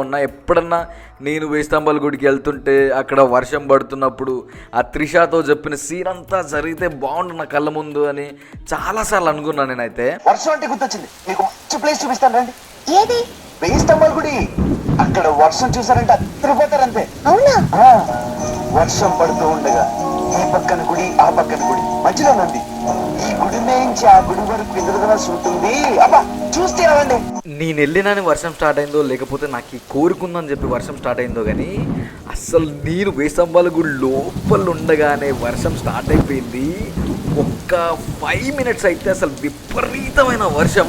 మొన్న ఎప్పుడన్నా నేను వేయి స్తంభాల గుడికి వెళ్తుంటే అక్కడ వర్షం పడుతున్నప్పుడు ఆ త్రిషాతో చెప్పిన సీన్ అంతా జరిగితే బాగుండు నా కళ్ళ ముందు అని చాలాసార్లు అనుకున్నాను నేనైతే. వర్షం అంటే గుర్తొచ్చింది, మీకు మంచి ప్లేస్ చూపిస్తాను రండి. ఏది? వేయి స్తంభాల గుడి. అక్కడ వర్షం చూసారంటే అద్దరిపోతారు అంతే. అవునా? వర్షం పడుతూ ఉండగా ఈ పక్కన గుడి ఆ పక్కన గుడి మధ్యలో ఉంది. ఈ గుడి నుంచి ఆ గుడి వరకు ఇంద్రధనస్సు ఉంటుంది. అబ్బా చూస్తే రావండి. నేను వెళ్ళినాని వర్షం స్టార్ట్ అయిందో లేకపోతే నాకు ఈ కోరుకుందని చెప్పి వర్షం స్టార్ట్ అయిందో కానీ అస్సలు నేను వేయి స్తంభాల గుడి లోపల ఉండగానే వర్షం స్టార్ట్ అయిపోయింది. ఒక్క 5 minutes అయితే అసలు విపరీతమైన వర్షం.